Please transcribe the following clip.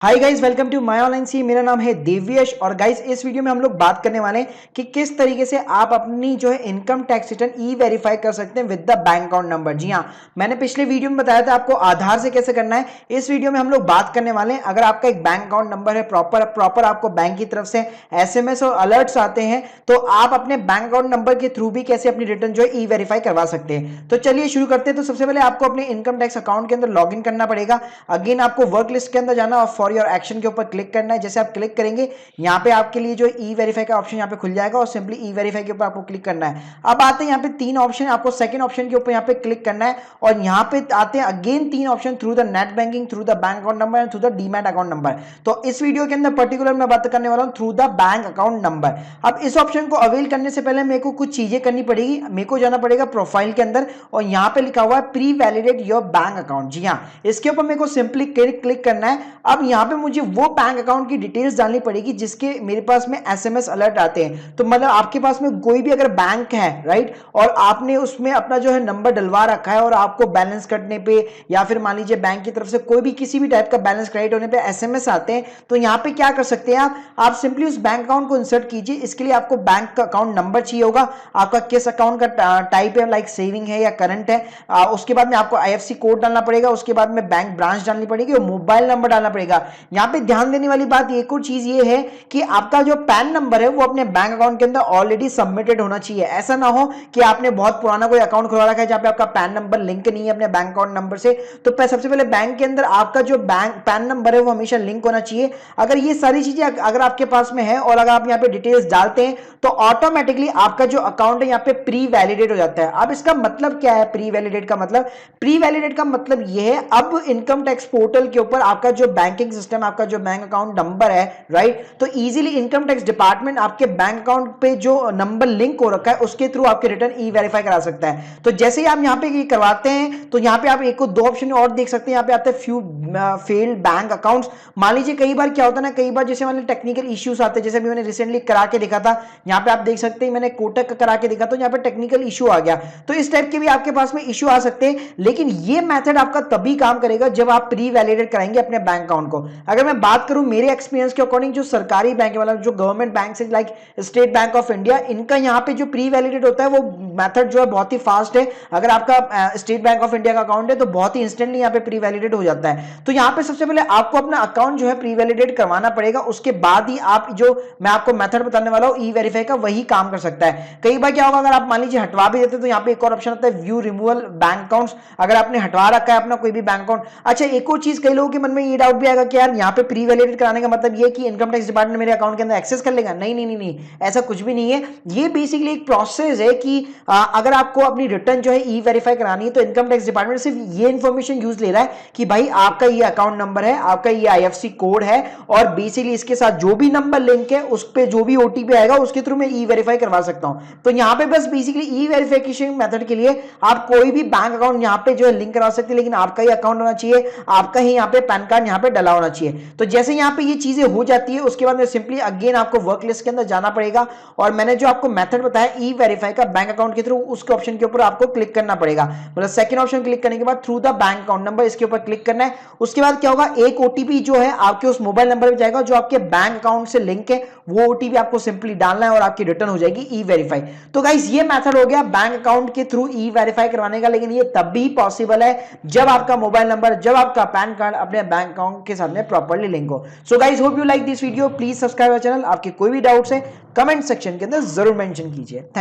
Hi guys, welcome to my online C. मेरा नाम है देव्यश और गाइस इस वीडियो में हम लोग बात करने वाले हैं कि किस तरीके से आप अपनी जो है income tax return e verify कर सकते हैं with the bank account number. जी हाँ, मैंने पिछले वीडियो में बताया था आपको आधार से कैसे करना है। इस वीडियो में हम लोग बात करने वाले हैं, अगर आपका एक बैंक अकाउंट नंबर है, प्रॉपर आपको बैंक की तरफ से एसएमएस और अलर्ट्स आते हैं, तो आप अपने बैंक अकाउंट नंबर के थ्रू भी कैसे अपनी रिटर्न जो है ई वेरीफाई करवा सकते हैं। तो चलिए शुरू करते हैं। तो सबसे पहले आपको अपने इनकम टैक्स अकाउंट के अंदर लॉग इन करना पड़ेगा। अगेन आपको वर्क लिस्ट के अंदर जाना और फॉर योर एक्शन के ऊपर क्लिक करना है। जैसे आप क्लिक करेंगे, यहाँ पे आपके लिए जो ई वेरीफाई का ऑप्शन यहाँ पे खुल जाएगा और सिंपली ई वेरीफाई के ऊपर आपको क्लिक करना है। अब आते हैं यहाँ पे तीन ऑप्शन, आपको सेकंड ऑप्शन के ऊपर यहाँ पे क्लिक करना है और यहाँ पे आते हैं अगेन तीन option, through the net banking, through the bank account number and through the demat account number. तो इस वीडियो के अंदर पर्टिकुलर मैं बात करने वाला हूँ through the bank account number. अब इस ऑप्शन को अवेल करने से पहले मेरे को कुछ चीजें करनी पड़ेगी। मेरे को जाना पड़ेगा प्रोफाइल के अंदर और यहाँ पे लिखा हुआ है pre validate your bank account. जी हाँ, इसके ऊपर मेरे को सिंपली क्लिक करना है। अब यहाँ पे मुझे वो बैंक अकाउंट की डिटेल्स डालनी पड़ेगी जिसके मेरे पास में एसएमएस अलर्ट आते हैं। तो मतलब आपके पास में कोई भी अगर बैंक है, राइट, और आपने उसमें अपना जो है नंबर डलवा रखा है और आपको बैलेंस कटने पे या फिर मान लीजिए बैंक की तरफ से कोई भी किसी भी टाइप का बैलेंस क्रेडिट होने पे एसएमएस आते हैं, तो यहाँ पे क्या कर सकते हैं आप सिंपली उस बैंक अकाउंट को इंसर्ट कीजिए। इसके लिए आपको बैंक का अकाउंट नंबर चाहिए होगा, आपका किस अकाउंट का टाइप है, लाइक सेविंग है या करंट है। उसके बाद में आपको आईएफएससी कोड डालना पड़ेगा, उसके बाद में बैंक ब्रांच डालनी पड़ेगी और मोबाइल नंबर डालना पड़ेगा। यहाँ पे ध्यान देने वाली बात एक और चीज ये है कि आपका जो पैन नंबर है वो अपने बैंक अकाउंट के अंदर ऑलरेडी सबमिटेड होना चाहिए। ऐसा ना हो कि आपने बहुत पुराना कोई अकाउंट खुलवा रखा है जहां पे आपका पैन नंबर लिंक नहीं है अपने बैंक अकाउंट नंबर से। तो सबसे पहले बैंक के अंदर आपका जो बैंक पैन नंबर है वो हमेशा लिंक होना चाहिए। अगर ये सारी चीजें अगर आपके पास में है और अगर आप यहाँ पे डिटेल्स डालते हैं तो ऑटोमेटिकली आपका जो अकाउंट है यहाँ पे प्री वैलिडेट हो जाता है। अब इसका मतलब क्या है प्री वैलिडेट का मतलब? प्री वैलिडेट का मतलब ये है, अब इनकम टैक्स पोर्टल के ऊपर आपका जो बैंकिंग सिस्टम, आपका जो बैंक अकाउंट नंबर है, राइट, तो इजीली इनकम टैक्स डिपार्टमेंट आपके बैंक अकाउंट पे जो नंबर लिंक हो रखा है उसके थ्रू आपके रिटर्न ई वेरीफाई करा सकता है। तो जैसे ही आप यहाँ पे ये करवाते हैं तो यहाँ पे आप एक को दो ऑप्शन और देख सकते हैं। यहाँ पे आते हैं फ्यू फेल्ड बैंक अकाउंट्स। मान लीजिए कई बार क्या होता है ना, कई बार जैसे मान लीजिए टेक्निकल इश्यूज आते हैं, जैसे मैंने रिसेंटली करा के देखा था, यहाँ पे आप देख सकते हैं मैंने कोटक का करा के देखा तो यहाँ पे टेक्निकल इशू आ गया। तो इस टाइप के भी आपके पास में इशू आ सकते हैं, लेकिन ये मेथड आपका तभी काम करेगा जब आप प्री वैलिडेट कराएंगे अपने बैंक अकाउंट को। अगर मैं बात करूं मेरे एक्सपीरियंस के अकॉर्डिंग, जो सरकारी बैंक है, मतलब जो गवर्नमेंट बैंक है like state bank of India, इनका यहाँ पे जो प्री वैलिडेट होता है वो मेथड जो है बहुत ही फास्ट है। अगर आपका स्टेट बैंक ऑफ इंडिया का अकाउंट है तो बहुत ही इंस्टेंटली यहाँ पे प्री वैलिडेट हो जाता है। तो यहाँ पे सबसे पहले आपको अपना अकाउंट जो है प्री वैलिडेट करवाना पड़ेगा, उसके बाद ही आप जो मैं आपको मेथड बताने वाला हूँ ई वेरीफाई का, वही काम कर सकता है। कई बार क्या होगा, अगर आप मान लीजिए हटवा भी देते तो यहाँ पे एक और ऑप्शन आता है व्यू रिमूवल बैंक अकाउंट्स। अगर आपने हटवा रखा है अपना कोई भी बैंक अकाउंट। अच्छा, एक और चीज कई लोगों के मन में ये डाउट भी आएगा कि यार यहाँ पे प्री वैलिडेट कराने का मतलब ये कि इनकम टैक्स डिपार्टमेंट मेरे अकाउंट के अंदर एक्सेस कर लेगा। नहीं नहीं नहीं नहीं, ऐसा कुछ भी नहीं है। ये बेसिकली एक प्रोसेस है कि अगर आपको अपनी रिटर्न जो है ई वेरीफाई करानी है तो इनकम टैक्स डिपार्टमेंट सिर्फ ये इंफॉर्मेशन यूज ले रहा है कि भाई आपका ये अकाउंट नंबर है, आपका ये आईएफएससी कोड है और बेसिकली इसके साथ जो भी नंबर लिंक है उस पे जो भी ओटीपी आएगा उसके थ्रू मैं ई वेरीफाई करवा सकता हूं। तो यहाँ पे बस बेसिकली ई वेरिफिकेशन मेथड के लिए आप कोई भी बैंक अकाउंट यहाँ पे जो है लिंक करा सकते हैं, लेकिन आपका ही अकाउंट होना चाहिए, आपका ही यहाँ पे पैन कार्ड यहाँ पे डला होना चाहिए। तो जैसे यहाँ पे ये चीजें हो जाती है उसके बाद में सिंपली अगेन आपको वर्क लिस्ट के अंदर जाना पड़ेगा और मैंने जो आपको मेथड बताया ई वेरीफाई का बैंक अकाउंट के थ्रू, उसके ऑप्शन के ऊपर आपको क्लिक करना पड़ेगा। मतलब सेकंड ऑप्शन क्लिक करने के बाद through the bank account number, इसके ऊपर क्लिक करना है। उसके बाद क्या होगा, एक ओटीपी जो है आपके उस मोबाइल नंबर पे जाएगा जो आपके बैंक अकाउंट से लिंक है, वो ओटीपी आपको सिंपली डालना है और आपकी रिटर्न हो जाएगी ई वेरीफाई। तो गाइस ये मेथड हो गया बैंक अकाउंट के थ्रू ई वेरीफाई करवाने का, लेकिन ये तब भी पॉसिबल है जब आपका मोबाइल नंबर, जब आपका पैन कार्ड अपने बैंक अकाउंट के साथ में प्रॉपर्ली लिंक हो। So guys hope you like this video, please subscribe our channel. आपके कोई भी डाउट्स है कमेंट सेक्शन के अंदर जरूर मेंशन कीजिए। थैंक